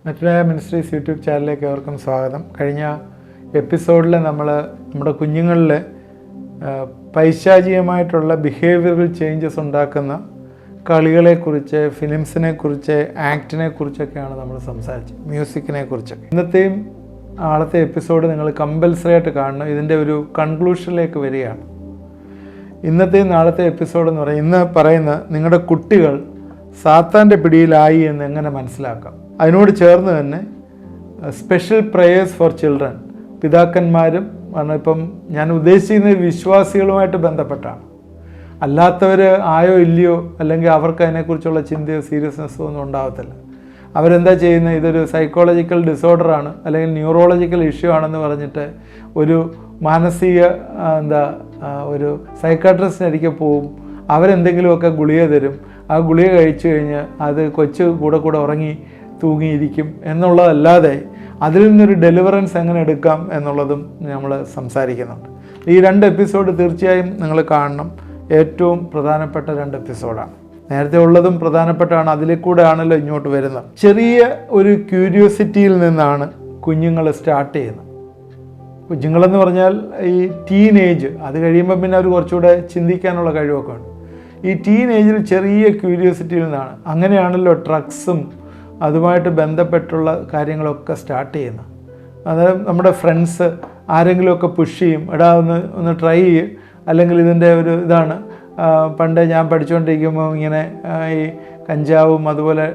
മറ്റുള്ള ministries YouTube ചാനലിലേക്ക് അവർക്കും സ്വാഗതം. കഴിഞ്ഞ എപ്പിസോഡിൽ നമ്മുടെ കുഞ്ഞുങ്ങളിൽ പൈശാചികമായിട്ടുള്ള ബിഹേവിയറൽ ചേഞ്ചസ് ഉണ്ടാക്കുന്ന കളികളെക്കുറിച്ച്, ഫിലിംസിനെക്കുറിച്ച്, ആക്ടിനെക്കുറിച്ചൊക്കെയാണ് നമ്മൾ സംസാരിച്ചത്, മ്യൂസിക്കിനെ കുറിച്ചൊക്കെ. ഇന്നത്തെയും നാളത്തെ എപ്പിസോഡ് നിങ്ങൾ കമ്പൽസറി ആയിട്ട് കാണണം. ഇതിൻ്റെ ഒരു കൺക്ലൂഷനിലേക്ക് വരികയാണ്. ഇന്നത്തെയും നാളത്തെ എപ്പിസോഡ് എന്ന് ഇന്ന് പറയുന്ന നിങ്ങളുടെ കുട്ടികൾ സാത്താൻ്റെ പിടിയിലായി എന്ന് എങ്ങനെ മനസ്സിലാക്കാം. അതിനോട് ചേർന്ന് തന്നെ സ്പെഷ്യൽ പ്രേയേഴ്സ് ഫോർ ചിൽഡ്രൻ, പിതാക്കന്മാരും ഇപ്പം ഞാൻ ഉദ്ദേശിക്കുന്നത് വിശ്വാസികളുമായിട്ട് ബന്ധപ്പെട്ടാണ്. അല്ലാത്തവർ ആയോ ഇല്ലയോ, അല്ലെങ്കിൽ അവർക്ക് അതിനെക്കുറിച്ചുള്ള ചിന്തയോ സീരിയസ്നെസ്സോ ഒന്നും ഉണ്ടാകത്തില്ല. അവരെന്താ ചെയ്യുന്നത്, ഇതൊരു സൈക്കോളജിക്കൽ ഡിസോർഡറാണ് അല്ലെങ്കിൽ ന്യൂറോളജിക്കൽ ഇഷ്യൂ ആണെന്ന് പറഞ്ഞിട്ട് ഒരു മാനസിക ഒരു സൈക്കാട്രിസ്റ്റിനരികെ പോവും. അവരെന്തെങ്കിലുമൊക്കെ ഗുളിക തരും. ആ ഗുളിക കഴിച്ചു കഴിഞ്ഞ് അത് കൊച്ചു കൂടെ ഉറങ്ങി തൂങ്ങിയിരിക്കും എന്നുള്ളതല്ലാതെ അതിൽ നിന്നൊരു ഡെലിവറൻസ് എങ്ങനെ എടുക്കാം എന്നുള്ളതും നമ്മൾ സംസാരിക്കുന്നുണ്ട്. ഈ 2 എപ്പിസോഡ് തീർച്ചയായും നിങ്ങൾ കാണണം. ഏറ്റവും പ്രധാനപ്പെട്ട 2 എപ്പിസോഡാണ്. നേരത്തെ ഉള്ളതും പ്രധാനപ്പെട്ടാണ്, അതിലേക്കൂടെ ആണല്ലോ ഇങ്ങോട്ട് വരുന്നത്. ചെറിയ ഒരു ക്യൂരിയോസിറ്റിയിൽ നിന്നാണ് കുഞ്ഞുങ്ങൾ സ്റ്റാർട്ട് ചെയ്യുന്നത്. കുഞ്ഞുങ്ങളെന്ന് പറഞ്ഞാൽ ഈ ടീനേജ്, അത് കഴിയുമ്പോൾ പിന്നെ അവർ കുറച്ചുകൂടെ ചിന്തിക്കാനുള്ള കഴിവൊക്കെ ഉണ്ട്. ഈ ടീനേജിൽ ചെറിയ ക്യൂരിയോസിറ്റിയിൽ നിന്നാണ്. അങ്ങനെയാണല്ലോ ഡ്രഗ്സും അതുമായിട്ട് ബന്ധപ്പെട്ടുള്ള കാര്യങ്ങളൊക്കെ സ്റ്റാർട്ട് ചെയ്യുന്നത്. അതായത് നമ്മുടെ ഫ്രണ്ട്സ് ആരെങ്കിലുമൊക്കെ പുഷ് ചെയ്യും, എടാ ഒന്ന് ട്രൈ ചെയ്യും, അല്ലെങ്കിൽ ഇതിൻ്റെ ഒരു ഇതാണ്. പണ്ട് ഞാൻ പഠിച്ചുകൊണ്ടിരിക്കുമ്പോൾ ഇങ്ങനെ ഈ കഞ്ചാവും അതുപോലെ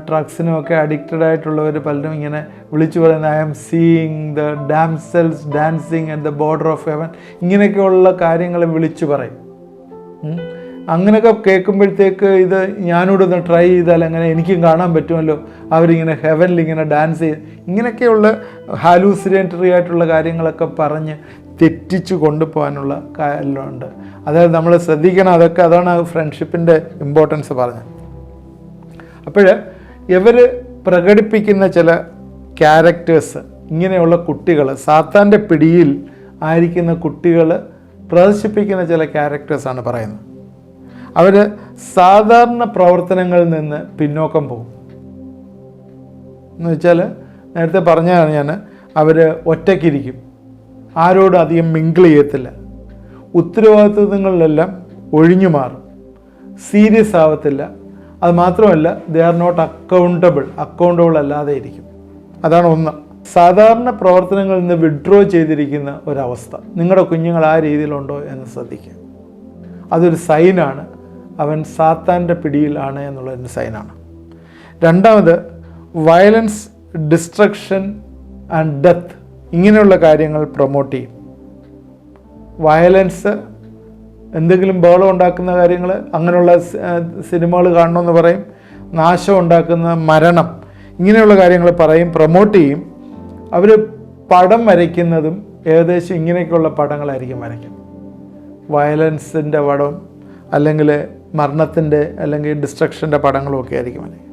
ഡ്രഗ്സിനുമൊക്കെ അഡിക്റ്റഡ് ആയിട്ടുള്ളവർ പലരും ഇങ്ങനെ വിളിച്ചു പറയുന്നത്, I am seeing the damsels dancing at the border of heaven, ഇങ്ങനെയൊക്കെയുള്ള കാര്യങ്ങൾ വിളിച്ചു പറയും. അങ്ങനെയൊക്കെ കേൾക്കുമ്പോഴത്തേക്ക് ഇത് ഞാനോടൊന്ന് ട്രൈ ചെയ്താൽ അങ്ങനെ എനിക്കും കാണാൻ പറ്റുമല്ലോ, അവരിങ്ങനെ ഹെവനിൽ ഇങ്ങനെ ഡാൻസ് ചെയ്ത്, ഇങ്ങനെയൊക്കെയുള്ള ഹാലൂസിനേറ്ററി ആയിട്ടുള്ള കാര്യങ്ങളൊക്കെ പറഞ്ഞ് തെറ്റിച്ച് കൊണ്ടുപോകാനുള്ള കാര്യമുണ്ട്. അതായത് നമ്മൾ ശ്രദ്ധിക്കണം. അതാണ് ഫ്രണ്ട്ഷിപ്പിൻ്റെ ഇമ്പോർട്ടൻസ് പറഞ്ഞത്. അപ്പോൾ ഇവർ പ്രകടിപ്പിക്കുന്ന ചില ക്യാരക്ടേഴ്സ്, ഇങ്ങനെയുള്ള കുട്ടികൾ, സാത്താൻ്റെ പിടിയിൽ ആയിരിക്കുന്ന കുട്ടികൾ പ്രദർശിപ്പിക്കുന്ന ചില ക്യാരക്ടേഴ്സാണ് പറയുന്നത്. അവർ സാധാരണ പ്രവർത്തനങ്ങളിൽ നിന്ന് പിന്നോക്കം പോകും. എന്ന് വെച്ചാൽ നേരത്തെ പറഞ്ഞതാണ് ഞാൻ, അവർ ഒറ്റയ്ക്കിരിക്കും, ആരോടും അധികം മിങ്കിൾ ചെയ്യത്തില്ല, ഉത്തരവാദിത്വങ്ങളിലെല്ലാം ഒഴിഞ്ഞു മാറും, സീരിയസ് ആവത്തില്ല. അത് മാത്രമല്ല, ദേ ആർ നോട്ട് അക്കൗണ്ടബിൾ അല്ലാതെ ഇരിക്കും. അതാണ് ഒന്ന്. സാധാരണ പ്രവർത്തനങ്ങളിൽ നിന്ന് വിഡ്രോ ചെയ്തിരിക്കുന്ന ഒരവസ്ഥ. നിങ്ങളുടെ കുഞ്ഞുങ്ങൾ ആ രീതിയിലുണ്ടോ എന്ന് ശ്രദ്ധിക്കുക. അതൊരു സൈനാണ്, അവൻ സാത്താൻ്റെ പിടിയിലാണ് എന്നുള്ളതിൻ്റെ സൈനാണ്. രണ്ടാമത്, വയലൻസ്, ഡിസ്ട്രക്ഷൻ ആൻഡ് ഡെത്ത്, ഇങ്ങനെയുള്ള കാര്യങ്ങൾ പ്രൊമോട്ട് ചെയ്യും. വയലൻസ്, എന്തെങ്കിലും ബഹളം ഉണ്ടാക്കുന്ന കാര്യങ്ങൾ, അങ്ങനെയുള്ള സിനിമകൾ കാണണമെന്ന് പറയും. നാശം ഉണ്ടാക്കുന്ന, മരണം, ഇങ്ങനെയുള്ള കാര്യങ്ങൾ പറയും, പ്രൊമോട്ട് ചെയ്യും. അവർ പടം വരയ്ക്കുന്നതും ഏകദേശം ഇങ്ങനെയൊക്കെയുള്ള പടങ്ങളായിരിക്കും വരയ്ക്കുന്നത്. വയലൻസിൻ്റെ പടം, അല്ലെങ്കിൽ മരണത്തിൻ്റെ അല്ലെങ്കിൽ ഡിസ്ട്രക്ഷൻ്റെ പടങ്ങളുമൊക്കെ ആയിരിക്കും വരയ്ക്കുക.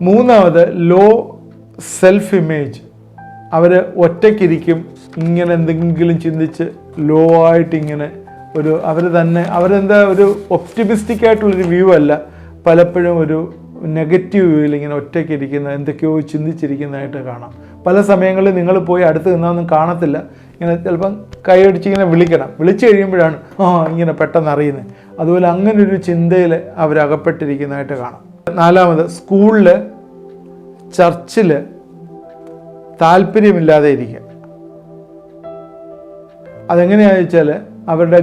മൂന്നാമത്, ലോ സെൽഫ് ഇമേജ്. അവർ ഒറ്റയ്ക്കിരിക്കും, ഇങ്ങനെ എന്തെങ്കിലും ചിന്തിച്ച് ലോ ആയിട്ട് ഇങ്ങനെ അവരെന്താ ഒരു ഒപ്റ്റിമിസ്റ്റിക് ആയിട്ടുള്ളൊരു വ്യൂ അല്ല, പലപ്പോഴും ഒരു നെഗറ്റീവ് വ്യൂവിൽ ഇങ്ങനെ ഒറ്റയ്ക്കിരിക്കുന്ന, എന്തൊക്കെയോ ചിന്തിച്ചിരിക്കുന്നതായിട്ട് കാണാം. പല സമയങ്ങളിൽ നിങ്ങൾ പോയി അടുത്ത് നിന്നൊന്നും കാണത്തില്ല. ഇങ്ങനെ ചിലപ്പം കൈയടിച്ച് ഇങ്ങനെ വിളിച്ചു കഴിയുമ്പോഴാണ് ഇങ്ങനെ പെട്ടെന്ന് അറിയുന്നത്. അതുപോലെ അങ്ങനൊരു ചിന്തയിൽ അവരകപ്പെട്ടിരിക്കുന്നതായിട്ട് കാണാം. നാലാമത്, സ്കൂളിൽ, ചർച്ചിൽ താല്പര്യമില്ലാതെ ഇരിക്കുക. അതെങ്ങനെയാണെന്ന് വെച്ചാൽ, അവരുടെ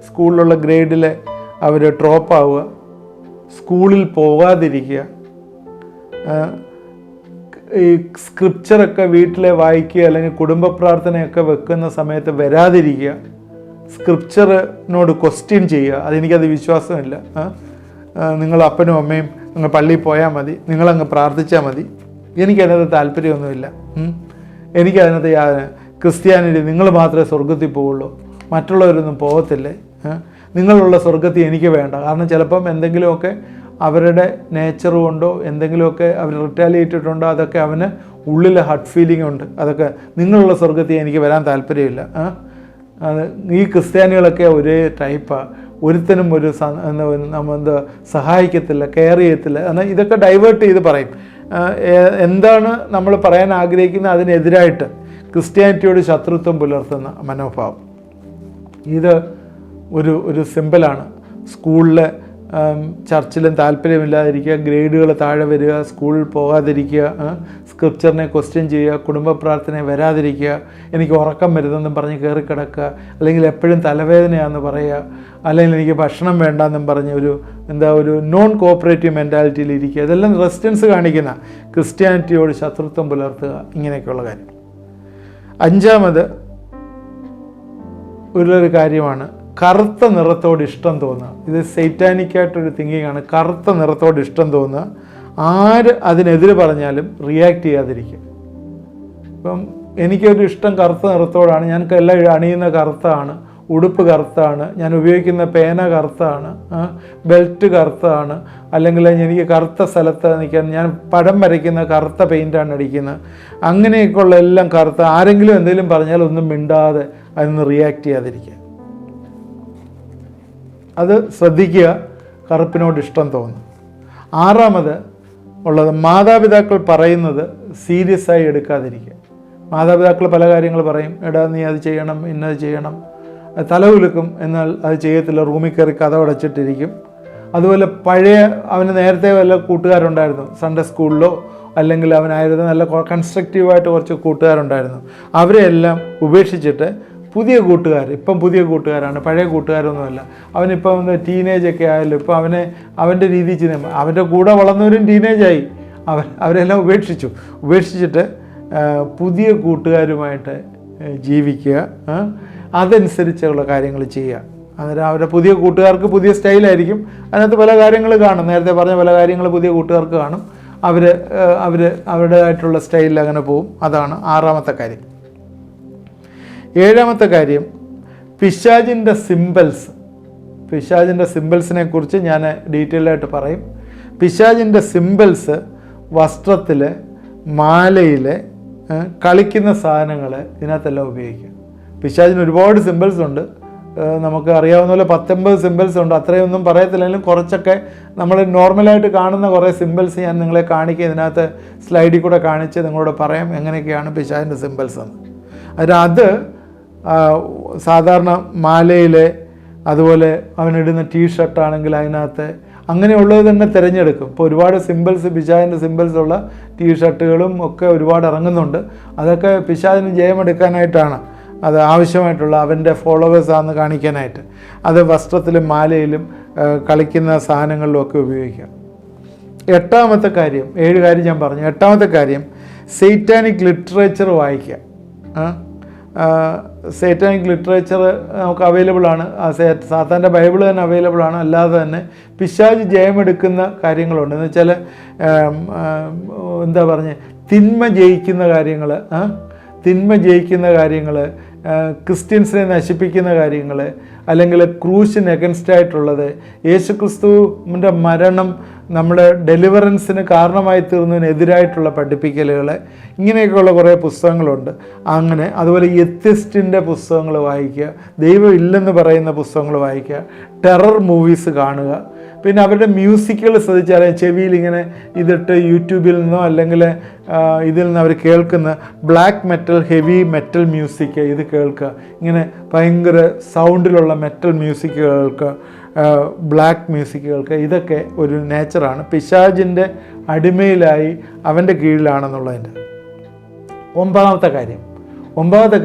സ്കൂളിലുള്ള ഗ്രേഡിൽ അവർ ഡ്രോപ്പ് ആവുക, സ്കൂളിൽ പോകാതിരിക്കുക, ഈ സ്ക്രിപ്ചറൊക്കെ വീട്ടിലെ വായിക്കുക, അല്ലെങ്കിൽ കുടുംബ പ്രാർത്ഥനയൊക്കെ വെക്കുന്ന സമയത്ത് വരാതിരിക്കുക, സ്ക്രിപ്ചറിനോട് ക്വസ്റ്റ്യൻ ചെയ്യുക. അതെനിക്കത് വിശ്വാസമില്ല, നിങ്ങൾ അപ്പനും അമ്മയും അങ്ങ് പള്ളിയിൽ പോയാൽ മതി, നിങ്ങളങ്ങ് പ്രാർത്ഥിച്ചാൽ മതി, എനിക്കതിനകത്ത് താല്പര്യമൊന്നുമില്ല, എനിക്കതിനകത്ത് ക്രിസ്ത്യാനിറ്റി നിങ്ങൾ മാത്രമേ സ്വർഗത്തിൽ പോവുള്ളൂ, മറ്റുള്ളവരൊന്നും പോകത്തില്ലേ, നിങ്ങളുള്ള സ്വർഗത്തിൽ എനിക്ക് വേണ്ട. കാരണം ചിലപ്പം എന്തെങ്കിലുമൊക്കെ അവരുടെ നേച്ചർ കൊണ്ടോ എന്തെങ്കിലുമൊക്കെ അവർ റിറ്റാലിയേറ്റ് ചെയ്തിട്ടുണ്ടോ, അതൊക്കെ അവന് ഉള്ളിൽ ഹർട്ട് ഫീലിംഗ് ഉണ്ട്. അതൊക്കെ നിങ്ങളുള്ള സ്വർഗത്തിൽ എനിക്ക് വരാൻ താല്പര്യമില്ല. ഈ ക്രിസ്ത്യാനികളൊക്കെ ഒരേ ടൈപ്പാണ്, ഒരുത്തനും ഒരു സഹായിക്കത്തില്ല, കെയർ ചെയ്യത്തില്ല. എന്നാൽ ഇതൊക്കെ ഡൈവേർട്ട് ചെയ്ത് പറയും. എന്താണ് നമ്മൾ പറയാൻ ആഗ്രഹിക്കുന്നത് അതിനെതിരായിട്ട് ക്രിസ്ത്യാനിറ്റിയോട് ശത്രുത്വം പുലർത്തുന്ന മനോഭാവം. ഇത് ഒരു സിമ്പിളാണ്. സ്കൂളിൽ ചർച്ചിലും താല്പര്യമില്ലാതിരിക്കുക, ഗ്രേഡുകൾ താഴെ വരിക, സ്കൂളിൽ പോകാതിരിക്കുക, സ്ക്രിപ്ചറിനെ ക്വസ്റ്റ്യൻ ചെയ്യുക, കുടുംബ പ്രാർത്ഥനയെ വരാതിരിക്കുക, എനിക്ക് ഉറക്കം വരുന്നെന്നും പറഞ്ഞ് കയറി കിടക്കുക, അല്ലെങ്കിൽ എപ്പോഴും തലവേദനയാണെന്ന് പറയുക, അല്ലെങ്കിൽ എനിക്ക് ഭക്ഷണം വേണ്ടെന്നും പറഞ്ഞ് ഒരു നോൺ കോപ്പറേറ്റീവ് മെൻറ്റാലിറ്റിയിൽ ഇരിക്കുക. ഇതെല്ലാം റെസിസ്റ്റൻസ് കാണിക്കുന്ന ക്രിസ്ത്യാനിറ്റിയോട് ശത്രുത്വം പുലർത്തുക, ഇങ്ങനെയൊക്കെയുള്ള കാര്യം. അഞ്ചാമത് ഒരു കാര്യമാണ് കറുത്ത നിറത്തോട് ഇഷ്ടം തോന്നുക. ഇത് സൈറ്റാനിക്കായിട്ടൊരു തിങ്കിങ് ആണ്. കറുത്ത നിറത്തോട് ഇഷ്ടം തോന്നുക, ആര് അതിനെതിരെ പറഞ്ഞാലും റിയാക്ട് ചെയ്യാതിരിക്കുക. ഇപ്പം എനിക്കൊരു ഇഷ്ടം കറുത്ത നിറത്തോടാണ്, ഞാൻ എല്ലാം അണിയുന്ന കറുത്താണ്, ഉടുപ്പ് കറുത്താണ്, ഞാൻ ഉപയോഗിക്കുന്ന പേന കറുത്താണ്, ബെൽറ്റ് കറുത്താണ്, അല്ലെങ്കിൽ എനിക്ക് കറുത്ത സ്ഥലത്ത് നിൽക്കാൻ, ഞാൻ പടം വരയ്ക്കുന്ന കറുത്ത പെയിൻ്റാണ് അടിക്കുന്നത്, അങ്ങനെയൊക്കെയുള്ള എല്ലാം കറുത്ത. ആരെങ്കിലും എന്തെങ്കിലും പറഞ്ഞാൽ ഒന്നും മിണ്ടാതെ അതിന് റിയാക്ട് ചെയ്യാതിരിക്കുക. അത് ശ്രദ്ധിക്കുക, കറുപ്പിനോട് ഇഷ്ടം തോന്നും. ആറാമത് ഉള്ളത് മാതാപിതാക്കൾ പറയുന്നത് സീരിയസ് ആയി എടുക്കാതിരിക്കുക. മാതാപിതാക്കൾ പല കാര്യങ്ങൾ പറയും, എടാ നീ അത് ചെയ്യണം, ഇന്നത് ചെയ്യണം, തലകുലുക്കും, എന്നാൽ അത് ചെയ്യത്തില്ല, റൂമിൽ കയറി കതവടച്ചിട്ടിരിക്കും. അതുപോലെ അവന് നേരത്തെ വല്ല കൂട്ടുകാരുണ്ടായിരുന്നു, സൺഡേ സ്കൂളിലോ അല്ലെങ്കിൽ അവനായിരുന്നു നല്ല കൺസ്ട്രക്റ്റീവായിട്ട് കുറച്ച് കൂട്ടുകാരുണ്ടായിരുന്നു, അവരെയെല്ലാം ഉപേക്ഷിച്ചിട്ട് ഇപ്പം പുതിയ കൂട്ടുകാരാണ്, പഴയ കൂട്ടുകാരൊന്നുമല്ല. അവനിപ്പം ടീനേജൊക്കെ ആയാലും ഇപ്പം അവൻ്റെ രീതിയിൽ ചെയ്യുന്ന, അവൻ്റെ കൂടെ വളർന്നവരും ടീനേജായി, അവരെല്ലാം ഉപേക്ഷിച്ചിട്ട് പുതിയ കൂട്ടുകാരുമായിട്ട് ജീവിക്കുക, അതനുസരിച്ചുള്ള കാര്യങ്ങൾ ചെയ്യുക. അന്നേരം അവരുടെ പുതിയ കൂട്ടുകാർക്ക് പുതിയ സ്റ്റൈലായിരിക്കും, അതിനകത്ത് പല കാര്യങ്ങൾ കാണും, നേരത്തെ പറഞ്ഞ പല കാര്യങ്ങൾ പുതിയ കൂട്ടുകാർക്ക് കാണും, അവർ അവരുടേതായിട്ടുള്ള സ്റ്റൈലിൽ അങ്ങനെ പോവും. അതാണ് ആറാമത്തെ കാര്യം. ഏഴാമത്തെ കാര്യം പിശാചിൻ്റെ സിമ്പിൾസിനെ കുറിച്ച് ഞാൻ ഡീറ്റെയിൽ ആയിട്ട് പറയും. പിശാചിൻ്റെ സിമ്പിൾസ് വസ്ത്രത്തിൽ, മാലയിൽ, കളിക്കുന്ന സാധനങ്ങൾ, ഇതിനകത്തെല്ലാം ഉപയോഗിക്കും. പിശാചിന് ഒരുപാട് സിമ്പിൾസ് ഉണ്ട്, നമുക്ക് അറിയാവുന്ന പോലെ 19 സിമ്പിൾസ് ഉണ്ട്. അത്രയൊന്നും പറയത്തില്ലെങ്കിലും കുറച്ചൊക്കെ നമ്മൾ നോർമലായിട്ട് കാണുന്ന കുറേ സിമ്പിൾസ് ഞാൻ നിങ്ങളെ കാണിക്കുക, ഇതിനകത്ത് സ്ലൈഡിൽ കൂടെ കാണിച്ച് നിങ്ങളോട് പറയാം എങ്ങനെയൊക്കെയാണ് പിശാചിൻ്റെ സിമ്പിൾസ് എന്ന്. അത് സാധാരണ മാലയിലെ, അതുപോലെ അവനിടുന്ന ടീഷർട്ടാണെങ്കിൽ അതിനകത്ത് അങ്ങനെയുള്ളത് തന്നെ തിരഞ്ഞെടുക്കും. ഇപ്പോൾ ഒരുപാട് പിശാചിൻ്റെ സിമ്പിൾസ് ഉള്ള ടീഷർട്ടുകളും ഒക്കെ ഒരുപാട് ഇറങ്ങുന്നുണ്ട്. അതൊക്കെ പിശാചിന് ജയമെടുക്കാനായിട്ടാണ്, അത് ആവശ്യമായിട്ടുള്ള അവൻ്റെ ഫോളോവേഴ്സാണെന്ന് കാണിക്കാനായിട്ട്. അത് വസ്ത്രത്തിലും മാലയിലും കളിക്കുന്ന സാധനങ്ങളിലും ഒക്കെ ഉപയോഗിക്കാം. എട്ടാമത്തെ കാര്യം, 7 കാര്യം ഞാൻ പറഞ്ഞു. എട്ടാമത്തെ കാര്യം സൈറ്റാനിക് ലിറ്ററേച്ചർ വായിക്കുക. സൈറ്റാനിക് ലിറ്ററേച്ചർ നമുക്ക് അവൈലബിൾ ആണ്, സാത്താൻ്റെ ബൈബിൾ തന്നെ അവൈലബിൾ ആണ്. അല്ലാതെ തന്നെ പിശാച് ജയമെടുക്കുന്ന കാര്യങ്ങളുണ്ട്. എന്ന് വെച്ചാൽ എന്താ പറഞ്ഞ് തിന്മ ജയിക്കുന്ന കാര്യങ്ങൾ, ക്രിസ്ത്യൻസിനെ നശിപ്പിക്കുന്ന കാര്യങ്ങൾ, അല്ലെങ്കിൽ ക്രൂശിന് എഗൻസ്റ്റായിട്ടുള്ളത്, യേശുക്രിസ്തുവിൻ്റെ മരണം നമ്മുടെ ഡെലിവറൻസിന് കാരണമായി തീർന്നതിനെതിരായിട്ടുള്ള പഠിപ്പിക്കലുകൾ, ഇങ്ങനെയൊക്കെയുള്ള കുറേ പുസ്തകങ്ങളുണ്ട്. അതുപോലെ എത്തിസ്റ്റിൻ്റെ പുസ്തകങ്ങൾ വായിക്കുക, ദൈവം ഇല്ലെന്ന് പറയുന്ന പുസ്തകങ്ങൾ വായിക്കുക, ടെറർ മൂവീസ് കാണുക. പിന്നെ അവരുടെ മ്യൂസിക്കുകൾ ശ്രദ്ധിച്ചാൽ ചെവിയിൽ ഇങ്ങനെ ഇതിട്ട് യൂട്യൂബിൽ നിന്നോ അല്ലെങ്കിൽ ഇതിൽ നിന്ന് അവർ കേൾക്കുന്ന black metal, heavy metal music ഇത് കേൾക്കുക. ഇങ്ങനെ ഭയങ്കര സൗണ്ടിലുള്ള മെറ്റൽ മ്യൂസിക് കേൾക്കുക, ബ്ലാക്ക് മ്യൂസിക് കേൾക്കുക. ഇതൊക്കെ ഒരു നേച്ചറാണ്, പിശാചിൻ്റെ അടിമയിലായി അവൻ്റെ കീഴിലാണെന്നുള്ളതിൻ്റെ. ഒമ്പതാമത്തെ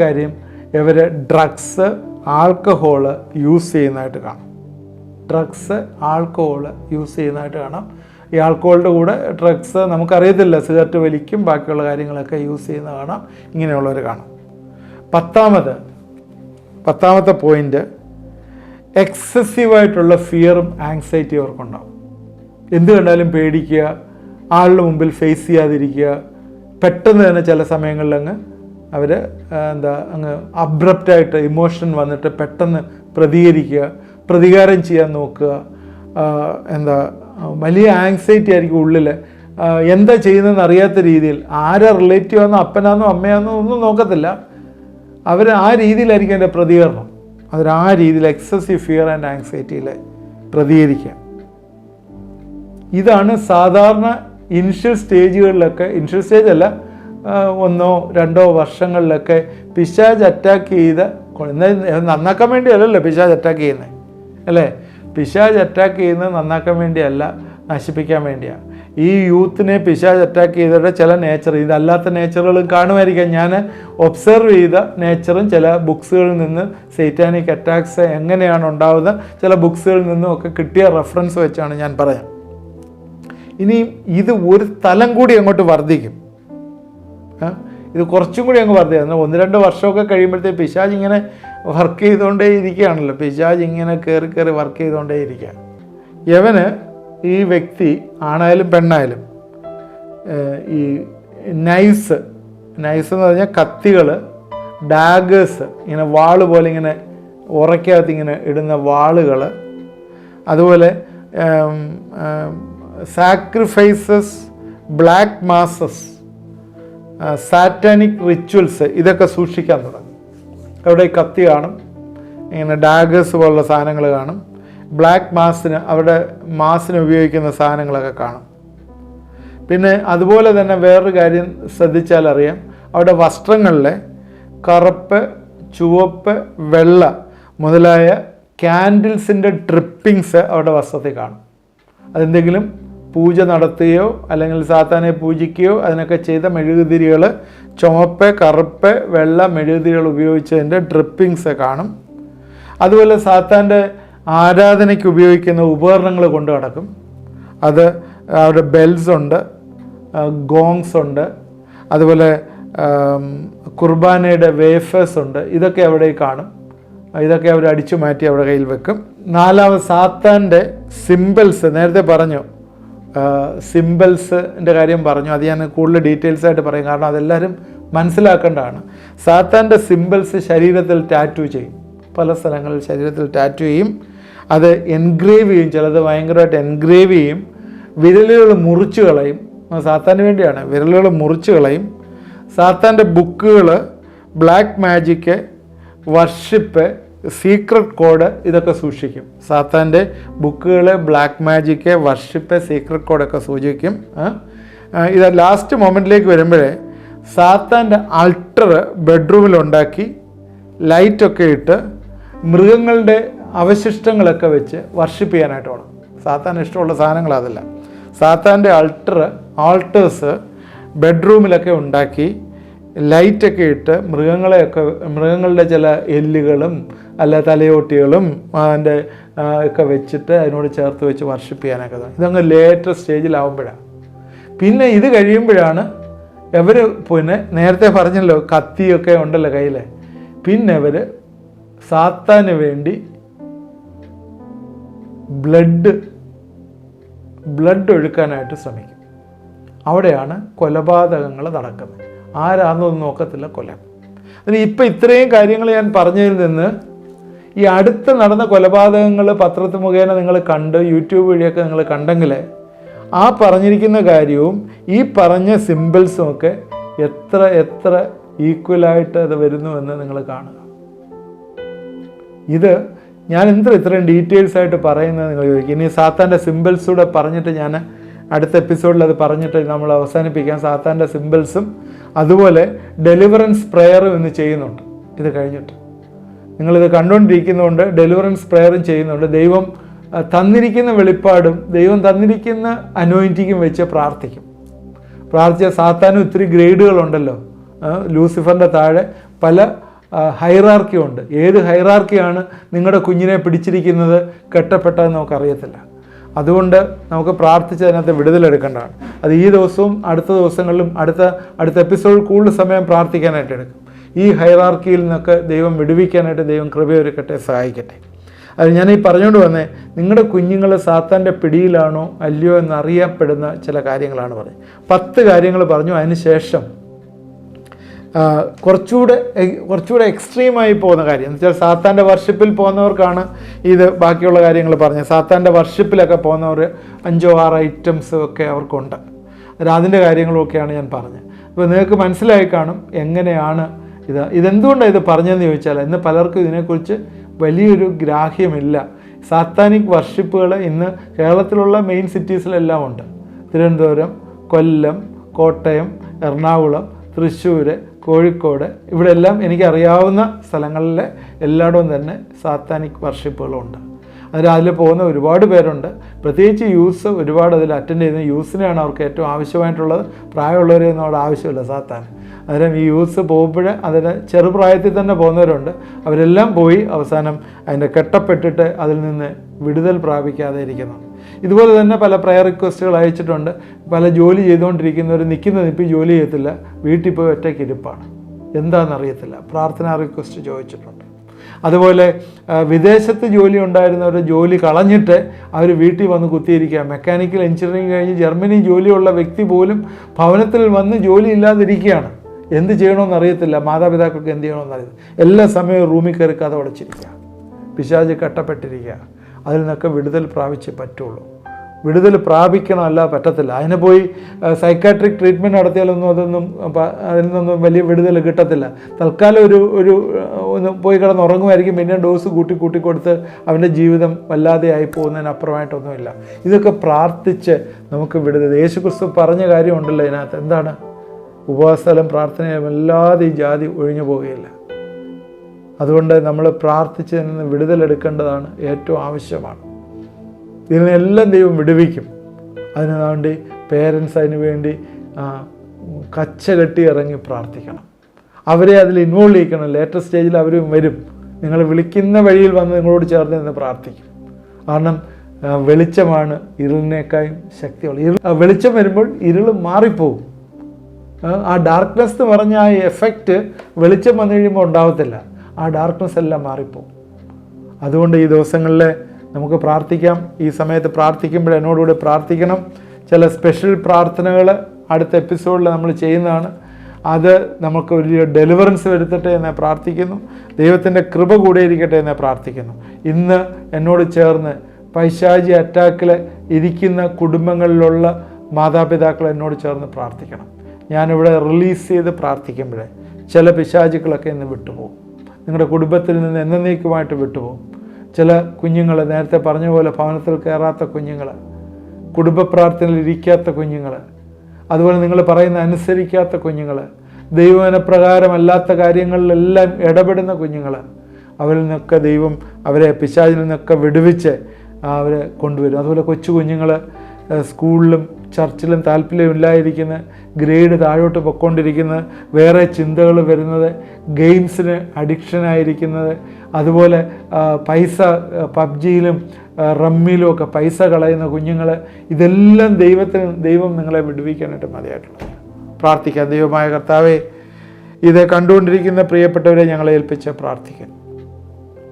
കാര്യം ഇവർ ഡ്രഗ്സ്, ആൽക്കഹോള് യൂസ് ചെയ്യുന്നതായിട്ട് കാണാം. യൂസ് ചെയ്യുന്നതായിട്ട് കാണാം. ഈ ആൽക്കഹോളിൻ്റെ കൂടെ ഡ്രഗ്സ് നമുക്കറിയത്തില്ല, സിഗരറ്റ് വലിക്കും, ബാക്കിയുള്ള കാര്യങ്ങളൊക്കെ യൂസ് ചെയ്യുന്ന കാണാം. ഇങ്ങനെയുള്ളവർ കാണാം. പത്താമത്തെ പോയിൻ്റ്, എക്സസീവായിട്ടുള്ള ഫിയറും ആങ്സൈറ്റി അവർക്കുണ്ടാവും. എന്ത് കണ്ടാലും പേടിക്കുക, ആളുടെ മുമ്പിൽ ഫേസ് ചെയ്യാതിരിക്കുക, പെട്ടെന്ന് തന്നെ ചില സമയങ്ങളിൽ അവർ അങ്ങ് അബ്രപ്റ്റായിട്ട് ഇമോഷൻ വന്നിട്ട് പെട്ടെന്ന് പ്രതികാരം ചെയ്യാൻ നോക്കുക. വലിയ ആങ്സൈറ്റി ആയിരിക്കും ഉള്ളിൽ. എന്താ ചെയ്യുന്നതെന്ന് അറിയാത്ത രീതിയിൽ, ആരെ റിലേറ്റീവ് ആണെന്നോ അപ്പനാന്നോ അമ്മയാന്നോ ഒന്നും നോക്കത്തില്ല, അവർ ആ രീതിയിലായിരിക്കും എൻ്റെ പ്രതികരണം. ആ രീതിയിൽ എക്സസീവ് ഫിയർ ആൻഡ് ആങ്സൈറ്റിയിൽ പ്രതികരിക്കുക. ഇതാണ് സാധാരണ ഇനിഷ്യൽ സ്റ്റേജ് അല്ല, 1-2 വർഷങ്ങളിലൊക്കെ പിശാച് അറ്റാക്ക് ചെയ്ത, നന്നാക്കാൻ വേണ്ടിയല്ലല്ലോ പിശാച് അറ്റാക്ക് ചെയ്യുന്നത്, അല്ലേ? പിശാച് അറ്റാക്ക് ചെയ്യുന്നത് നന്നാക്കാൻ വേണ്ടിയല്ല, നശിപ്പിക്കാൻ വേണ്ടിയാണ്. ഈ യൂത്തിനെ പിശാച് അറ്റാക്ക് ചെയ്തവരുടെ ചില ഇതല്ലാത്ത നേച്ചറുകളും കാണുമായിരിക്കാം. ഞാൻ ഒബ്സർവ് ചെയ്ത നേച്ചറും ചില ബുക്സുകളിൽ നിന്ന് സൈറ്റാനിക് അറ്റാക്സ് എങ്ങനെയാണ് ഉണ്ടാവുന്നത് ചില ബുക്സുകളിൽ നിന്നും ഒക്കെ കിട്ടിയ റെഫറൻസ് വെച്ചാണ് ഞാൻ പറയാം. ഇനിയും ഇത് ഒരു തലം കൂടി അങ്ങോട്ട് വർദ്ധിക്കും. ഇത് കുറച്ചും കൂടി അങ്ങ് വർദ്ധിക്കും. 1-2 വർഷമൊക്കെ കഴിയുമ്പോഴത്തേക്ക് പിശാച് ഇങ്ങനെ വർക്ക് ചെയ്തുകൊണ്ടേ ഇരിക്കുകയാണല്ലോ. പിശാച് ഇങ്ങനെ കയറി വർക്ക് ചെയ്തുകൊണ്ടേ ഇരിക്കുക. യവന്, ഈ വ്യക്തി ആണായാലും പെണ്ണായാലും, ഈ നൈസ് എന്ന് പറഞ്ഞാൽ കത്തികൾ, ഡാഗേഴ്സ്, ഇങ്ങനെ വാള് പോലെ ഇങ്ങനെ ഉറയ്ക്കകത്ത് ഇങ്ങനെ ഇടുന്ന വാളുകൾ, അതുപോലെ sacrifices, black masses, Satanic rituals, ഇതൊക്കെ സൂക്ഷിക്കാൻ തുടങ്ങും. അവിടെ കത്തി കാണും, ഇങ്ങനെ ഡാഗേഴ്സ് പോലുള്ള സാധനങ്ങൾ കാണും. ബ്ലാക്ക് അവിടെ മാസിന് ഉപയോഗിക്കുന്ന സാധനങ്ങളൊക്കെ കാണും. പിന്നെ അതുപോലെ തന്നെ വേറൊരു കാര്യം ശ്രദ്ധിച്ചാൽ അറിയാം, അവിടെ വസ്ത്രങ്ങളിലെ കറുപ്പ്, ചുവപ്പ്, വെള്ള മുതലായ ക്യാൻഡിൽസിൻ്റെ ട്രിപ്പിങ്സ് അവിടെ വസ്ത്രത്തിൽ കാണും. അതെന്തെങ്കിലും പൂജ നടത്തുകയോ അല്ലെങ്കിൽ സാത്താനെ പൂജിക്കുകയോ അതിനൊക്കെ ചെയ്ത മെഴുകുതിരികൾ, ചുവപ്പ്, കറുപ്പ്, വെള്ള മെഴുകുതിരികൾ ഉപയോഗിച്ചതിൻ്റെ ഡ്രിപ്പിങ്സ് കാണും. അതുപോലെ സാത്താൻ്റെ ആരാധനയ്ക്ക് ഉപയോഗിക്കുന്ന ഉപകരണങ്ങൾ കൊണ്ട് നടക്കും. അത് അവിടെ ബെൽസ് ഉണ്ട്, ഗോങ്സ് ഉണ്ട്, അതുപോലെ കുർബാനയുടെ വേഫേഴ്സ് ഉണ്ട്. ഇതൊക്കെ അവിടെ കാണും. ഇതൊക്കെ അവർ അടിച്ചു മാറ്റി അവിടെ കയ്യിൽ വെക്കും. 4ാമത് സാത്താൻ്റെ സിംബൽസ്, നേരത്തെ പറഞ്ഞു, സിംബൽസിൻ്റെ കാര്യം പറഞ്ഞു. അത് ഞാൻ കൂടുതൽ ഡീറ്റെയിൽസ് ആയിട്ട് പറയും, കാരണം അതെല്ലാവരും മനസ്സിലാക്കേണ്ടതാണ്. സാത്താൻ്റെ സിംബൽസ് ശരീരത്തിൽ ടാറ്റു ചെയ്യും. പല സ്ഥലങ്ങളിൽ ശരീരത്തിൽ ടാറ്റു ചെയ്യും. അത് എൻഗ്രേവ് ചെയ്യും. ചിലത് ഭയങ്കരമായിട്ട് എൻഗ്രേവ് ചെയ്യും. വിരലുകൾ മുറിച്ച് കളയും. സാത്താന് വേണ്ടിയാണ്. വിരലുകൾ മുറിച്ച് കളയും. സാത്താൻ്റെ ബുക്കുകൾ, black magic, worship, secret code, ഇതൊക്കെ സൂക്ഷിക്കും. സാത്താൻ്റെ ബുക്കുകൾ, ബ്ലാക്ക് മാജിക്ക്, വർഷിപ്പ്, സീക്രട്ട് കോഡൊക്കെ സൂക്ഷിക്കും. ഇത് ലാസ്റ്റ് മൊമെൻറ്റിലേക്ക് വരുമ്പോഴേ സാത്താൻ്റെ ആൾട്ടർ ബെഡ്റൂമിലുണ്ടാക്കി ലൈറ്റൊക്കെ ഇട്ട് മൃഗങ്ങളുടെ അവശിഷ്ടങ്ങളൊക്കെ വെച്ച് വർഷിപ്പ് ചെയ്യാനായിട്ട് വേണം. സാത്താൻ ഇഷ്ടമുള്ള സാധനങ്ങൾ അതല്ല. സാത്താൻ്റെ ആൾട്ടേഴ്സ് ബെഡ്റൂമിലൊക്കെ ഉണ്ടാക്കി ലൈറ്റൊക്കെ ഇട്ട് മൃഗങ്ങളുടെ ചില എല്ലുകളും അല്ല തലയോട്ടികളും അതിൻ്റെ ഒക്കെ വെച്ചിട്ട് അതിനോട് ചേർത്ത് വെച്ച് വർഷിപ്പ് ചെയ്യാനൊക്കെ തുടങ്ങി. ഇതങ്ങ് ലേറ്റസ്റ്റ് സ്റ്റേജിലാവുമ്പോഴാണ്. പിന്നെ ഇത് കഴിയുമ്പോഴാണ് ഇവർ, പിന്നെ നേരത്തെ പറഞ്ഞല്ലോ കത്തിയൊക്കെ ഉണ്ടല്ലോ കയ്യിൽ, പിന്നെ ഇവർ സാത്താന് വേണ്ടി ബ്ലഡ് ഒഴുക്കാനായിട്ട് ശ്രമിക്കും. അവിടെയാണ് കൊലപാതകങ്ങൾ നടക്കുന്നത്. ആരാന്നൊന്നും നോക്കത്തില്ല, കൊല്ലം. അതിന് ഇപ്പം ഇത്രയും കാര്യങ്ങൾ ഞാൻ പറഞ്ഞതിൽ നിന്ന് ഈ അടുത്ത് നടന്ന കൊലപാതകങ്ങൾ പത്രത്തിൽ മുഖേന നിങ്ങൾ കണ്ട്, യൂട്യൂബ് വഴിയൊക്കെ നിങ്ങൾ കണ്ടെങ്കിൽ ആ പറഞ്ഞിരിക്കുന്ന കാര്യവും ഈ പറഞ്ഞ സിമ്പിൾസും ഒക്കെ എത്ര ഈക്വലായിട്ട് അത് വരുന്നുവെന്ന് നിങ്ങൾ കാണുക. ഇത് ഞാൻ ഇത്രയും ഡീറ്റെയിൽസ് ആയിട്ട് പറയുന്നത് നിങ്ങൾ ചോദിക്കും. ഇനി സാത്താൻ്റെ സിമ്പിൾസൂടെ പറഞ്ഞിട്ട് ഞാൻ അടുത്ത എപ്പിസോഡിൽ അത് പറഞ്ഞിട്ട് നമ്മൾ അവസാനിപ്പിക്കാം. സാത്താൻ്റെ സിമ്പിൾസും അതുപോലെ ഡെലിവറൻസ് പ്രെയറും ഇന്ന് ചെയ്യുന്നുണ്ട്. ഇത് കഴിഞ്ഞിട്ട് നിങ്ങളിത് കണ്ടുകൊണ്ടിരിക്കുന്നതുകൊണ്ട് ഡെലിവറൻസ് പ്രെയറും ചെയ്യുന്നുണ്ട്. ദൈവം തന്നിരിക്കുന്ന വെളിപ്പാടും ദൈവം തന്നിരിക്കുന്ന അനോയിൻറ്റിങ്ങും വെച്ച് പ്രാർത്ഥിച്ച സാത്താനും ഒത്തിരി ഗ്രേഡുകളുണ്ടല്ലോ. ലൂസിഫറിൻ്റെ താഴെ പല ഹൈറാർക്കി ഉണ്ട്. ഏത് ഹൈറാർക്കിയാണ് നിങ്ങളുടെ കുഞ്ഞിനെ പിടിച്ചിരിക്കുന്നത്, കെട്ടപ്പെട്ടതെന്ന് നമുക്കറിയത്തില്ല. അതുകൊണ്ട് നമുക്ക് പ്രാർത്ഥിച്ച് അതിനകത്ത് വിടുതലെടുക്കേണ്ടതാണ്. അത് ഈ ദിവസവും അടുത്ത ദിവസങ്ങളിലും അടുത്ത എപ്പിസോഡിൽ കൂടുതൽ സമയം പ്രാർത്ഥിക്കാനായിട്ട് എടുക്കും. ഈ ഹൈറാർക്കിയിൽ നിന്നൊക്കെ ദൈവം വിടുവിക്കാനായിട്ട് ദൈവം കൃപയൊരുക്കട്ടെ, സഹായിക്കട്ടെ. അത് ഞാൻ ഈ പറഞ്ഞുകൊണ്ട് വന്നേ, നിങ്ങളുടെ കുഞ്ഞുങ്ങൾ സാത്താൻ്റെ പിടിയിലാണോ അല്ലയോ എന്നറിയപ്പെടുന്ന ചില കാര്യങ്ങളാണ് പറഞ്ഞത്. 10 കാര്യങ്ങൾ പറഞ്ഞു. അതിന് ശേഷം കുറച്ചുകൂടെ എക്സ്ട്രീമായി പോകുന്ന കാര്യം എന്ന് വെച്ചാൽ സാത്താൻ്റെ വർഷിപ്പിൽ പോകുന്നവർക്കാണ് ഇത് ബാക്കിയുള്ള കാര്യങ്ങൾ പറഞ്ഞത്. സാത്താൻ്റെ വർഷിപ്പിലൊക്കെ പോകുന്നവർ 5-6 ഐറ്റംസ് ഒക്കെ അവർക്കുണ്ട്. അതിൻ്റെ കാര്യങ്ങളൊക്കെയാണ് ഞാൻ പറഞ്ഞത്. അപ്പോൾ നിങ്ങൾക്ക് മനസ്സിലായി കാണും എങ്ങനെയാണ് ഇതെന്തുകൊണ്ടാണ് ഇത് പറഞ്ഞതെന്ന് ചോദിച്ചാൽ, ഇന്ന് പലർക്കും ഇതിനെക്കുറിച്ച് വലിയൊരു ഗ്രാഹ്യമില്ല. സാത്താനിക് വർഷിപ്പുകൾ ഇന്ന് കേരളത്തിലുള്ള മെയിൻ സിറ്റീസിലെല്ലാം ഉണ്ട്. തിരുവനന്തപുരം, കൊല്ലം, കോട്ടയം, എറണാകുളം, തൃശ്ശൂർ, കോഴിക്കോട്, ഇവിടെ എല്ലാം എനിക്കറിയാവുന്ന സ്ഥലങ്ങളിലെ എല്ലായിടവും തന്നെ സാത്താനിക് വർഷിപ്പുകളുണ്ട്. അതിൽ പോകുന്ന ഒരുപാട് പേരുണ്ട്. പ്രത്യേകിച്ച് യൂസ് ഒരുപാട് അതിൽ അറ്റൻഡ് ചെയ്യുന്ന യൂസിനെയാണ് അവർക്ക് ഏറ്റവും ആവശ്യമായിട്ടുള്ളത്. പ്രായമുള്ളവരെയൊന്നും അവിടെ ആവശ്യമില്ല സാത്താൻ. അന്നേരം ഈ യൂസ് പോകുമ്പോൾ അതിന് ചെറുപ്രായത്തിൽ തന്നെ പോകുന്നവരുണ്ട്. അവരെല്ലാം പോയി അവസാനം അതിൻ്റെ കെട്ടപ്പെട്ടിട്ട് അതിൽ നിന്ന് വിടുതൽ പ്രാപിക്കാതെ ഇരിക്കുന്നു. ഇതുപോലെ തന്നെ പല പ്രയർ റിക്വസ്റ്റുകൾ അയച്ചിട്ടുണ്ട്. പല ജോലി ചെയ്തുകൊണ്ടിരിക്കുന്നവർ നിൽക്കുന്ന നിൽപ്പി ജോലി ചെയ്യത്തില്ല, വീട്ടിൽ പോയി ഒറ്റയ്ക്ക് ഇരിപ്പാണ്, എന്താണെന്നറിയത്തില്ല, പ്രാർത്ഥനാ റിക്വസ്റ്റ് ചോദിച്ചിട്ടുണ്ട്. അതുപോലെ വിദേശത്ത് ജോലി ഉണ്ടായിരുന്നവർ ജോലി കളഞ്ഞിട്ട് അവർ വീട്ടിൽ വന്ന് കുത്തിയിരിക്കുക. മെക്കാനിക്കൽ എഞ്ചിനീയറിംഗ് കഴിഞ്ഞ് ജർമ്മനി ജോലിയുള്ള വ്യക്തി പോലും ഭവനത്തിൽ വന്ന് ജോലി ഇല്ലാതിരിക്കുകയാണ്. എന്ത് ചെയ്യണമെന്ന് അറിയത്തില്ല, മാതാപിതാക്കൾക്ക് എന്ത് ചെയ്യണമെന്ന് അറിയത്തില്ല. എല്ലാ സമയവും റൂമിൽ കയറി കഥ അടച്ചിരിക്കുക, പിശാച് കെട്ടപ്പെട്ടിരിക്കുക. അതിൽ നിന്നൊക്കെ വിടുതൽ പ്രാപിച്ചേ പറ്റുള്ളൂ. വിടുതൽ പ്രാപിക്കണമല്ല പറ്റത്തില്ല. അതിന് പോയി സൈക്കാട്രിക് ട്രീറ്റ്മെൻറ്റ് നടത്തിയാലൊന്നും അതിൽ നിന്നൊന്നും വലിയ വിടുതൽ കിട്ടത്തില്ല. തൽക്കാലം ഒന്ന് പോയി കിടന്ന് ഉറങ്ങുമായിരിക്കും, പിന്നെ ഡോസ് കൂട്ടി കൊടുത്ത് അവൻ്റെ ജീവിതം വല്ലാതെ ആയി പോകുന്നതിനപ്പുറമായിട്ടൊന്നുമില്ല. ഇതൊക്കെ പ്രാർത്ഥിച്ച് നമുക്ക് വിടുതൽ. യേശുക്രിസ്തു പറഞ്ഞ കാര്യമുണ്ടല്ലോ ഇതിനകത്ത്, എന്താണ്? ഉപവാസസ്ഥലം പ്രാർത്ഥനയും അല്ലാതെ ഈ ജാതി ഒഴിഞ്ഞു പോവുകയില്ല. അതുകൊണ്ട് നമ്മൾ പ്രാർത്ഥിച്ച് നിന്ന് വിടുതലെടുക്കേണ്ടതാണ്, ഏറ്റവും ആവശ്യമാണ്. ഇതിനെല്ലാം ദൈവം വിടുവിക്കും. അതിനു വേണ്ടി പേരൻസ് അതിന് വേണ്ടി കച്ച കെട്ടി ഇറങ്ങി പ്രാർത്ഥിക്കണം. അവരെ അതിൽ ഇൻവോൾവ് ചെയ്യിക്കണം. ലേറ്റർ സ്റ്റേജിൽ അവരും വരും. നിങ്ങൾ വിളിക്കുന്ന വഴിയിൽ വന്ന് നിങ്ങളോട് ചേർന്ന് നിന്ന് പ്രാർത്ഥിക്കും. കാരണം വെളിച്ചമാണ് ഇരുളിനേക്കായും ശക്തിയുള്ളത്. വെളിച്ചം വരുമ്പോൾ ഇരുൾ മാറിപ്പോകും. ആ ഡാർക്ക്നെസ് എന്ന് പറഞ്ഞ ആ എഫക്റ്റ് വെളിച്ചം വന്നു കഴിയുമ്പോൾ ഉണ്ടാവത്തില്ല. ആ ഡാർക്ക്നെസ് എല്ലാം മാറിപ്പോകും. അതുകൊണ്ട് ഈ ദിവസങ്ങളിൽ നമുക്ക് പ്രാർത്ഥിക്കാം. ഈ സമയത്ത് പ്രാർത്ഥിക്കുമ്പോൾ എന്നോടുകൂടി പ്രാർത്ഥിക്കണം. ചില സ്പെഷ്യൽ പ്രാർത്ഥനകൾ അടുത്ത എപ്പിസോഡിൽ നമ്മൾ ചെയ്യുന്നതാണ്. അത് നമുക്ക് ഒരു ഡെലിവറൻസ് വരുത്തട്ടെ എന്ന് പ്രാർത്ഥിക്കുന്നു. ദൈവത്തിൻ്റെ കൃപ കൂടിയിരിക്കട്ടെ എന്ന് പ്രാർത്ഥിക്കുന്നു. ഇന്ന് എന്നോട് ചേർന്ന് പൈശാചി അറ്റാക്കിൽ ഇരിക്കുന്ന കുടുംബങ്ങളിലുള്ള മാതാപിതാക്കൾ എന്നോട് ചേർന്ന് പ്രാർത്ഥിക്കണം. ഞാനിവിടെ റിലീസ് ചെയ്ത് പ്രാർത്ഥിക്കുമ്പോഴേ ചില പിശാചുക്കളൊക്കെ ഇന്ന് വിട്ടുപോകും. നിങ്ങളുടെ കുടുംബത്തിൽ നിന്ന് എന്നേക്കുമായിട്ട് വിട്ടുപോകും. ചില കുഞ്ഞുങ്ങൾ, നേരത്തെ പറഞ്ഞ പോലെ ഭവനത്തിൽ കയറാത്ത കുഞ്ഞുങ്ങൾ, കുടുംബ പ്രാർത്ഥനയിൽ ഇരിക്കാത്ത കുഞ്ഞുങ്ങൾ, അതുപോലെ നിങ്ങൾ പറയുന്ന അനുസരിക്കാത്ത കുഞ്ഞുങ്ങൾ, ദൈവവചനപ്രകാരമല്ലാത്ത കാര്യങ്ങളിലെല്ലാം ഇടപെടുന്ന കുഞ്ഞുങ്ങൾ, അവരിൽ നിന്നൊക്കെ ദൈവം അവരെ പിശാചിൽ നിന്നൊക്കെ വിടുവിച്ച് അവരെ കൊണ്ടുവരും. അതുപോലെ കൊച്ചു കുഞ്ഞുങ്ങൾ സ്കൂളിലും ചർച്ചിലും താല്പര്യമില്ലാതിരിക്കുന്ന, ഗ്രേഡ് താഴോട്ട് പൊയ്ക്കൊണ്ടിരിക്കുന്നത്, വേറെ ചിന്തകൾ വരുന്നത്, ഗെയിംസിന് അഡിക്ഷനായിരിക്കുന്നത്, അതുപോലെ പൈസ പബ്ജിയിലും റമ്മിലും ഒക്കെ പൈസ കളയുന്ന കുഞ്ഞുങ്ങൾ, ഇതെല്ലാം ദൈവം നിങ്ങളെ വിടുവിക്കാനായിട്ട് മതിയായിട്ടുള്ളത്. പ്രാർത്ഥിക്കാം. ദൈവമായ കർത്താവേ, ഇത് കണ്ടുകൊണ്ടിരിക്കുന്ന പ്രിയപ്പെട്ടവരെ ഞങ്ങളെ ഏൽപ്പിച്ച് പ്രാർത്ഥിക്കുന്നു.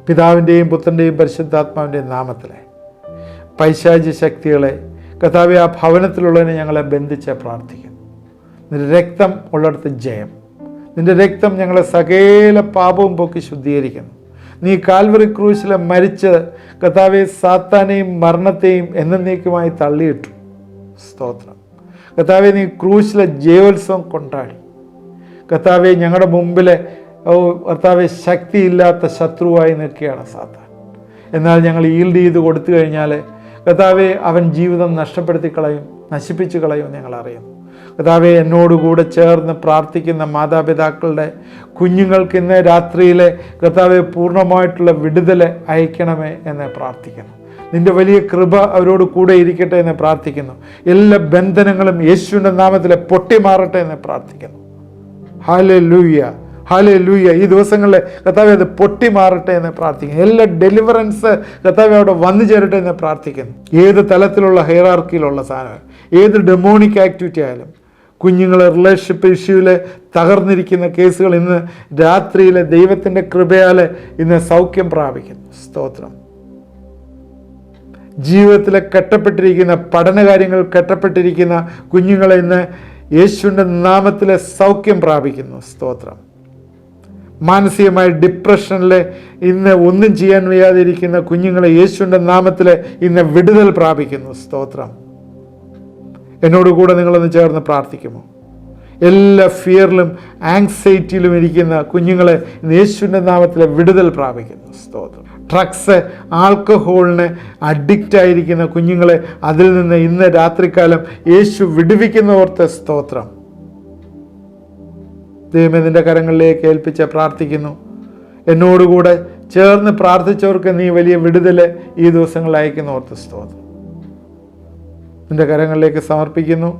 പിതാവിൻ്റെയും പുത്രൻ്റെയും പരിശുദ്ധാത്മാവിൻ്റെയും നാമത്തിലെ പൈശാചി ശക്തികളെ കർത്താവേ, ആ ഭവനത്തിലുള്ളതിനെ ഞങ്ങളെ ബന്ധിച്ച് പ്രാർത്ഥിക്കുന്നു. നിന്റെ രക്തം ഉള്ളിടത്ത് ജയം. നിന്റെ രക്തം ഞങ്ങളെ സകല പാപവും പോക്കി ശുദ്ധീകരിക്കുന്നു. നീ കാൽവറി ക്രൂശിലെ മരിച്ച് കർത്താവെ സാത്താനെയും മരണത്തെയും എന്നേക്കുമായി തള്ളിയിട്ടു. സ്തോത്രം. കർത്താവെ, നീ ക്രൂശിലെ ജയോത്സവം കൊണ്ടാടി. കർത്താവെ, ഞങ്ങളുടെ മുമ്പിലെ കർത്താവെ ശക്തിയില്ലാത്ത ശത്രുവായി നിൽക്കുകയാണ് സാത്താൻ. എന്നാൽ ഞങ്ങൾ ഈൽഡ് ചെയ്ത് കൊടുത്തു കഴിഞ്ഞാൽ കർത്താവെ, അവൻ ജീവിതം നഷ്ടപ്പെടുത്തി കളയും, നശിപ്പിച്ചു കളയും ഞങ്ങൾ അറിയുന്നു. കർത്താവെ, എന്നോടുകൂടെ ചേർന്ന് പ്രാർത്ഥിക്കുന്ന മാതാപിതാക്കളുടെ കുഞ്ഞുങ്ങൾക്ക് ഇന്ന് രാത്രിയിലെ കർത്താവെ പൂർണ്ണമായിട്ടുള്ള വിടുതൽ അയക്കണമേ എന്ന് പ്രാർത്ഥിക്കുന്നു. നിന്റെ വലിയ കൃപ അവരോട് കൂടെ ഇരിക്കട്ടെ എന്ന് പ്രാർത്ഥിക്കുന്നു. എല്ലാ ബന്ധനങ്ങളും യേശുവിൻ്റെ നാമത്തിൽ പൊട്ടിമാറട്ടെ എന്ന് പ്രാർത്ഥിക്കുന്നു. Hallelujah, hallelujah. ഈ ദിവസങ്ങളിൽ കർത്താവെ അത് പൊട്ടിമാറട്ടെ എന്ന് പ്രാർത്ഥിക്കുന്നു. എല്ലാ ഡെലിവറൻസ് കർത്താവെ അവിടെ വന്നു ചേരട്ടെ എന്ന് പ്രാർത്ഥിക്കുന്നു. ഏത് തലത്തിലുള്ള ഹൈറാർക്കിയിലുള്ള സാധനം, ഏത് ഡെമോണിക് ആക്ടിവിറ്റി ആയാലും, കുഞ്ഞുങ്ങളെ റിലേഷൻഷിപ്പ് ഇഷ്യൂവിൽ തകർന്നിരിക്കുന്ന കേസുകൾ ഇന്ന് രാത്രിയിലെ ദൈവത്തിൻ്റെ കൃപയാൽ ഇന്ന് സൗഖ്യം പ്രാപിക്കുന്നു. സ്തോത്രം. ജീവിതത്തിലെ കെട്ടപ്പെട്ടിരിക്കുന്ന പഠനകാര്യങ്ങൾ കെട്ടപ്പെട്ടിരിക്കുന്ന കുഞ്ഞുങ്ങളെ ഇന്ന് യേശുവിൻ്റെ നാമത്തിലെ സൗഖ്യം പ്രാപിക്കുന്നു. സ്തോത്രം. മാനസികമായ ഡിപ്രഷനിൽ ഇന്ന് ഒന്നും ചെയ്യാൻ വയ്യാതിരിക്കുന്ന കുഞ്ഞുങ്ങളെ യേശുവിൻ്റെ നാമത്തിൽ ഇന്ന് വിടുതൽ പ്രാപിക്കുന്നു. സ്തോത്രം. എന്നോടുകൂടെ നിങ്ങളൊന്ന് ചേർന്ന് പ്രാർത്ഥിക്കുമോ? എല്ലാ ഫിയറിലും ആങ്സൈറ്റിയിലും ഇരിക്കുന്ന കുഞ്ഞുങ്ങളെ യേശുവിൻ്റെ നാമത്തിൽ വിടുതൽ പ്രാപിക്കുന്നു. സ്തോത്രം. ഡ്രഗ്സ്, ആൽക്കഹോളിന് അഡിക്റ്റ് ആയിരിക്കുന്ന കുഞ്ഞുങ്ങളെ അതിൽ നിന്ന് ഇന്ന് രാത്രികാലം യേശു വിടുവിക്കുന്നോർത്ത് സ്തോത്രം. ദൈവമേ, നിൻ്റെ കരങ്ങളിലേക്ക് ഏൽപ്പിച്ച് പ്രാർത്ഥിക്കുന്നു. എന്നോടുകൂടെ ചേർന്ന് പ്രാർത്ഥിച്ചവർക്ക് നീ വലിയ വിടുതൽ ഈ ദിവസങ്ങളിൽ അയക്കുന്നോർത്ത് സ്തോത്രം. നിൻ്റെ കരങ്ങളിലേക്ക് സമർപ്പിക്കുന്നു.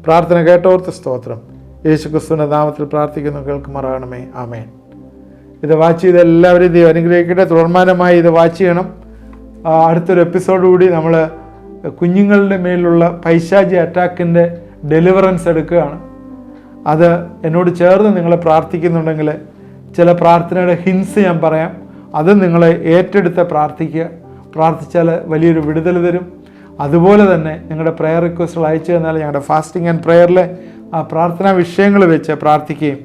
പ്രാർത്ഥന കേട്ടോർത്ത് സ്തോത്രം. യേശു ക്രിസ്തുവിൻ്റെ നാമത്തിൽ പ്രാർത്ഥിക്കുന്നു, കേൾക്കുമാറാകണമേ. ആമേൻ. ഇത് വാച്ച് ചെയ്ത് എല്ലാവരെയും ദൈവം അനുഗ്രഹിക്കട്ടെ. തുടർമാനമായി ഇത് വാച്ച് ചെയ്യണം. അടുത്തൊരു എപ്പിസോഡ് കൂടി നമ്മൾ കുഞ്ഞുങ്ങളുടെ മേലുള്ള പൈശാചി അറ്റാക്കിൻ്റെ ഡെലിവറൻസ് എടുക്കുകയാണ്. അത് എന്നോട് ചേർന്ന് നിങ്ങൾ പ്രാർത്ഥിക്കുന്നുണ്ടെങ്കിൽ ചില പ്രാർത്ഥനയുടെ ഹിൻസ് ഞാൻ പറയാം. അത് നിങ്ങളെ ഏറ്റെടുത്ത് പ്രാർത്ഥിച്ചാൽ വലിയൊരു വിടുതൽ തരും. അതുപോലെ തന്നെ നിങ്ങളുടെ പ്രയർ റിക്വസ്റ്റുകൾ അയച്ചു തന്നാൽ ഞങ്ങളുടെ ഫാസ്റ്റിംഗ് ആൻഡ് പ്രയറിലെ ആ പ്രാർത്ഥനാ വിഷയങ്ങൾ വെച്ച് പ്രാർത്ഥിക്കുകയും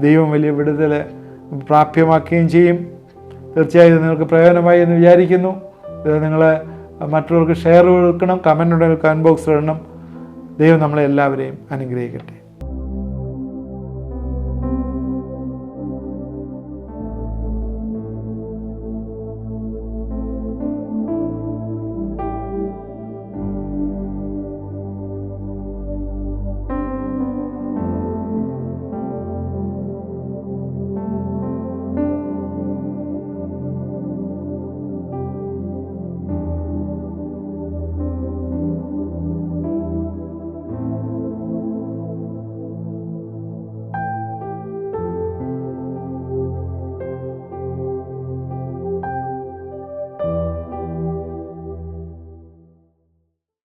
ദൈവം വലിയ വിടുതൽ പ്രാപ്യമാക്കുകയും ചെയ്യും. തീർച്ചയായും നിങ്ങൾക്ക് പ്രയോജനമായി എന്ന് വിചാരിക്കുന്നു. ഇത് നിങ്ങൾ മറ്റുള്ളവർക്ക് ഷെയർ കൊടുക്കണം, കമൻ്റ് ഉണ്ടെങ്കിൽ കമൻറ്റ് ബോക്സിൽ ഇടണം. ദൈവം നമ്മളെ എല്ലാവരെയും അനുഗ്രഹിക്കട്ടെ.